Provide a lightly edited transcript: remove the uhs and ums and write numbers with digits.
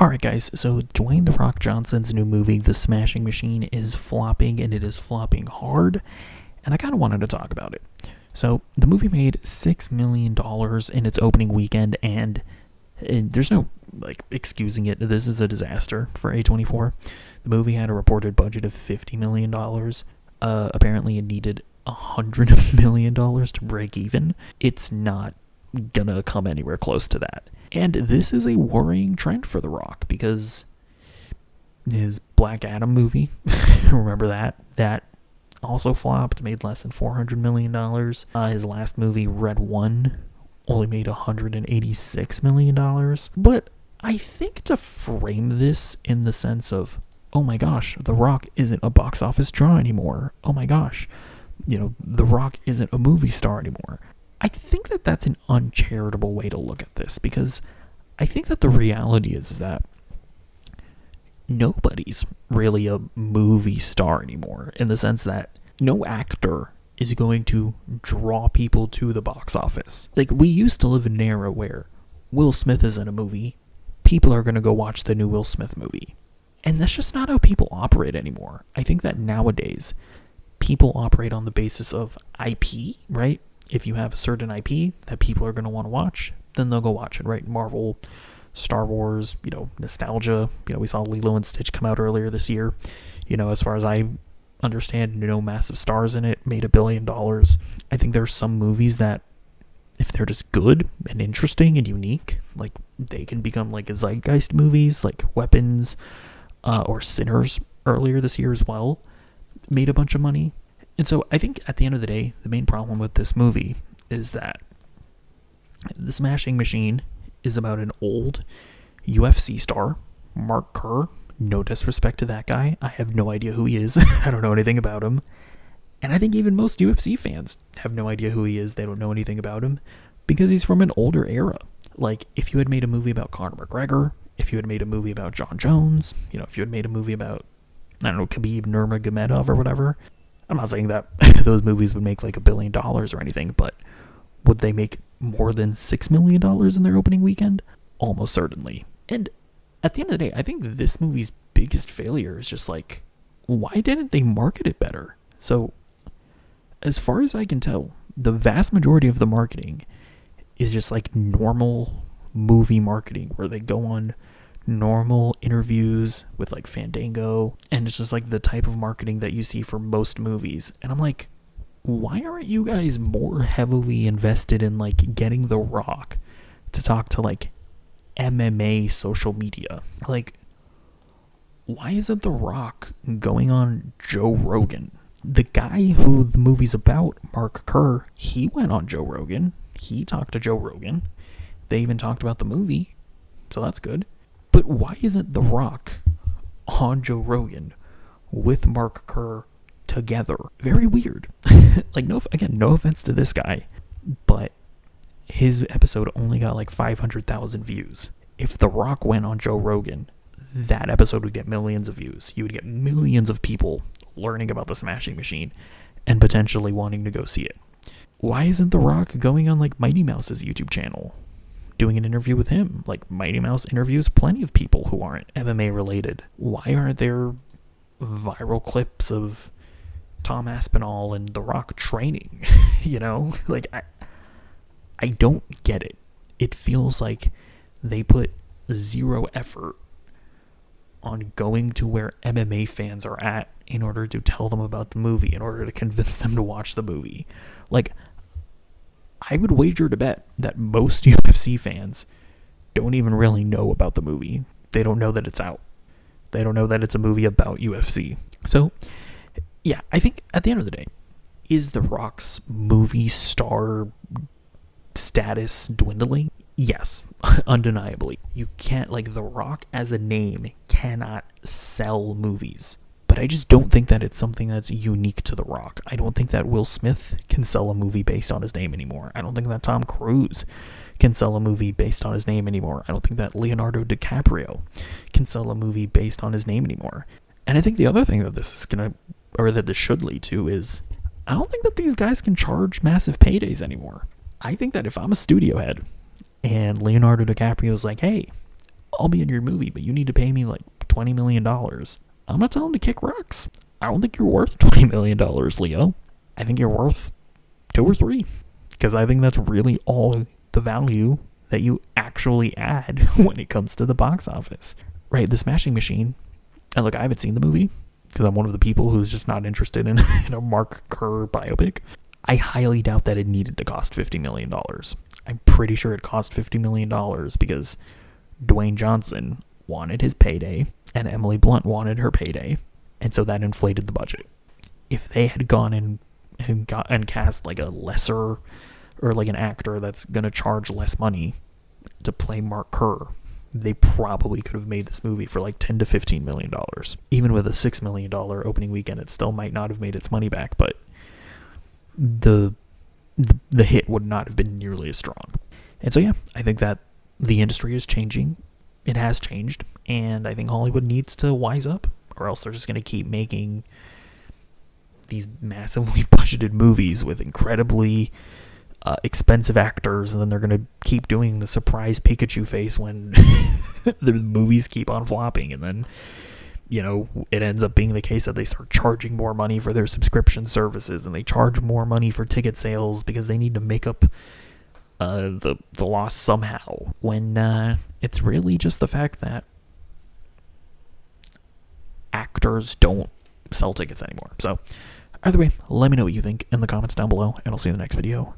Alright guys, so Dwayne The Rock Johnson's new movie, The Smashing Machine, is flopping, and it is flopping hard, and I kind of wanted to talk about it. So, the movie made $6 million in its opening weekend, and there's no, excusing it. This is a disaster for A24. The movie had a reported budget of $50 million. Apparently it needed $100 million to break even. It's not gonna come anywhere close to that. And this is a worrying trend for The Rock, because his Black Adam movie, remember that also flopped, made less than $400 million. His last movie, Red One, only made $186 million. But I think to frame this in the sense of, oh my gosh, The Rock isn't a box office draw anymore. Oh my gosh, The Rock isn't a movie star anymore. I think that that's an uncharitable way to look at this, because I think that the reality is that nobody's really a movie star anymore, in the sense that no actor is going to draw people to the box office. We used to live in an era where Will Smith is in a movie, people are going to go watch the new Will Smith movie. And that's just not how people operate anymore. I think that nowadays, people operate on the basis of IP, right? If you have a certain IP that people are going to want to watch, then they'll go watch it, right? Marvel, Star Wars, nostalgia. We saw Lilo and Stitch come out earlier this year. As far as I understand, no massive stars in it, made $1 billion. I think there's some movies that, if they're just good and interesting and unique, they can become zeitgeist movies, like Weapons or Sinners earlier this year as well, made a bunch of money. And so I think at the end of the day, the main problem with this movie is that The Smashing Machine is about an old UFC star, Mark Kerr. No disrespect to that guy. I have no idea who he is. I don't know anything about him. And I think even most UFC fans have no idea who he is. They don't know anything about him because he's from an older era. If you had made a movie about Conor McGregor, if you had made a movie about John Jones, if you had made a movie about, Khabib Nurmagomedov or whatever, I'm not saying that those movies would make $1 billion or anything, but would they make more than $6 million in their opening weekend? Almost certainly. And at the end of the day, I think this movie's biggest failure is just why didn't they market it better? So, as far as I can tell, the vast majority of the marketing is just normal movie marketing, where they go on normal interviews with Fandango, and it's just the type of marketing that you see for most movies. And I'm why aren't you guys more heavily invested in getting The Rock to talk to MMA social media? Why isn't The Rock going on Joe Rogan? The guy who the movie's about, Mark Kerr, he went on Joe Rogan. He talked to Joe Rogan. They even talked about the movie, so that's good. But why isn't The Rock on Joe Rogan with Mark Kerr together? Very weird. No offense to this guy, but his episode only got 500,000 views. If The Rock went on Joe Rogan, that episode would get millions of views. You would get millions of people learning about The Smashing Machine and potentially wanting to go see it. Why isn't The Rock going on Mighty Mouse's YouTube channel, doing an interview with him? Mighty Mouse interviews plenty of people who aren't MMA related. Why aren't there viral clips of Tom Aspinall and The Rock training? I don't get it. It feels like they put zero effort on going to where MMA fans are at in order to tell them about the movie, in order to convince them to watch the movie. I would wager to bet that most UFC fans don't even really know about the movie. They don't know that it's out. They don't know that it's a movie about UFC. So, yeah, I think at the end of the day, is The Rock's movie star status dwindling? Yes, undeniably. You can't, The Rock as a name cannot sell movies. But I just don't think that it's something that's unique to The Rock. I don't think that Will Smith can sell a movie based on his name anymore. I don't think that Tom Cruise can sell a movie based on his name anymore. I don't think that Leonardo DiCaprio can sell a movie based on his name anymore. And I think the other thing that this should lead to is, I don't think that these guys can charge massive paydays anymore. I think that if I'm a studio head and Leonardo DiCaprio is hey, I'll be in your movie, but you need to pay me like $20 million. I'm not telling him to kick rocks. I don't think you're worth $20 million, Leo. I think you're worth 2 or 3. Because I think that's really all the value that you actually add when it comes to the box office. Right, The Smashing Machine. And look, I haven't seen the movie because I'm one of the people who's just not interested in a Mark Kerr biopic. I highly doubt that it needed to cost $50 million. I'm pretty sure it cost $50 million because Dwayne Johnson wanted his payday and Emily Blunt wanted her payday. And so that inflated the budget. If they had gone in and cast like a lesser or like an actor that's going to charge less money to play Mark Kerr, they probably could have made this movie for like $10 to $15 million. Even with a $6 million opening weekend, it still might not have made its money back, but the hit would not have been nearly as strong. And so yeah, I think that the industry is changing. It has changed, and I think Hollywood needs to wise up, or else they're just going to keep making these massively budgeted movies with incredibly expensive actors, and then they're going to keep doing the surprise Pikachu face when the movies keep on flopping, and then, you know, it ends up being the case that they start charging more money for their subscription services, and they charge more money for ticket sales because they need to make up the loss somehow, when it's really just the fact that actors don't sell tickets anymore. So either way, let me know what you think in the comments down below, and I'll see you in the next video.